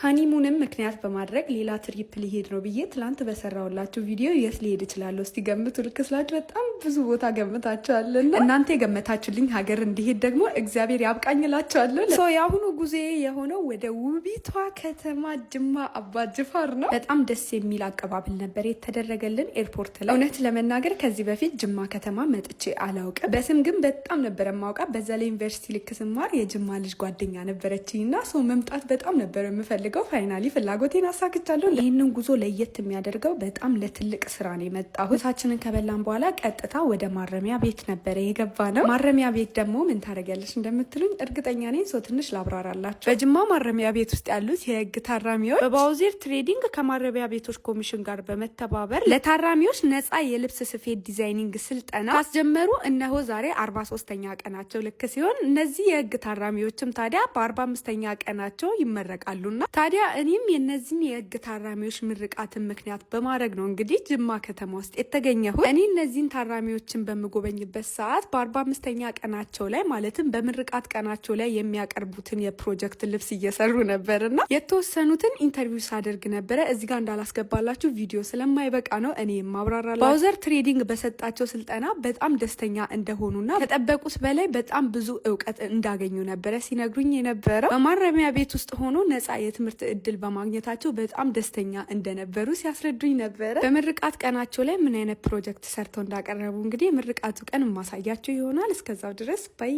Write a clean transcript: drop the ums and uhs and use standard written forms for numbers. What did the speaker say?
ሃኒሙንም ምክንያት በማድረግ ሌላ ትሪፕ ሊሄድ ነው ብዬ ትላንት በሰራውላችሁ ቪዲዮ የት ሊሄድ እችላለሁ እስቲ ገምቱ። ልክስላችሁ በጣም ብዙ ቦታ ገምታችኋልና እናንተ የገመታችሁልኝ ሀገር እንዲሄድ ደግሞ እግዚአብሔር ያብቃኝላችኋለሁ። የአሁኑ ጉዜ የሆነው ወደ ውቢቷ ከተማ ጅማ አባ ጅፋር ነው። በጣም ደስ የሚል አቀባበል ነበር የተደረገልን ኤርፖርት ላይ። እውነት ለመናገር ከዚህ በፊት ጅማ ከተማ መጥቼ አላውቅም። በስም ግን በጣም ነበር የማውቃት። በዛ ላይ ዩኒቨርሲቲ ልክ ስማር የጅማ ልጅ ጓደኛ ነበረችኝና መምጣት በጣም ነበር የምፈልገው። ፋይናሊ ፍላጎቴን አሳክቻለሁ። ይህንን ጉዞ ለየት የሚያደርገው በጣም ለትልቅ ስራ ነው የመጣሁት። ምሳችንን ከበላን በኋላ ቀጥታ ወደ ማረሚያ ቤት ነበረ የገባ ነው። ማረሚያ ቤት ደግሞ ምን ታደርጊያለሽ እንደምትሉኝ እርግጠኛ ነኝ። ትንሽ ላብራራላችሁ። በጅማ ማረሚያ ቤት ውስጥ ያሉት የህግ ታራሚዎች በባውዜር ትሬዲንግ ከማረሚያ ቤቶች ኮሚሽን ጋር በመተባበር ለታራሚዎች ነፃ የልብስ ስፌት ዲዛይኒንግ ስልጠና ካስጀመሩ እነሆ ዛሬ 43ኛ ቀናቸው ልክ ሲሆን እነዚህ የህግ ታራሚዎችም ታዲያ በ45ኛ ቀናቸው ይመረቃሉና ታዲያ እኔም የነዚህን የህግ ታራሚዎች ምርቃትን ምክንያት በማድረግ ነው እንግዲህ ጅማ ከተማ ውስጥ የተገኘሁት። እኔ እነዚህን ታራሚዎችን በምጎበኝበት ሰዓት በ45ኛ ቀናቸው ላይ ማለትም በምርቃት ቀናቸው ላይ የሚያቀርቡትን የፕሮጀክት ልብስ እየሰሩ ነበርና የተወሰኑትን ኢንተርቪው ሳደርግ ነበረ። እዚህ ጋር እንዳላስገባላችሁ ቪዲዮ ስለማይበቃ ነው እኔ ማብራራላችሁ። ባውዘር ትሬዲንግ በሰጣቸው ስልጠና በጣም ደስተኛ እንደሆኑና ከጠበቁት በላይ በጣም ብዙ እውቀት እንዳገኙ ነበረ ሲነግሩኝ የነበረው። በማረሚያ ቤት ውስጥ ሆኖ ነፃ የትምህርት እድል በማግኘታቸው በጣም ደስተኛ እንደነበሩ ሲያስረዱኝ ነበረ። በምርቃት ቀናቸው ላይ ምን አይነት ፕሮጀክት ሰርተው እንዳቀረቡ እንግዲህ የምርቃቱ ቀን ማሳያችሁ ይሆናል። እስከዛው ድረስ ባይ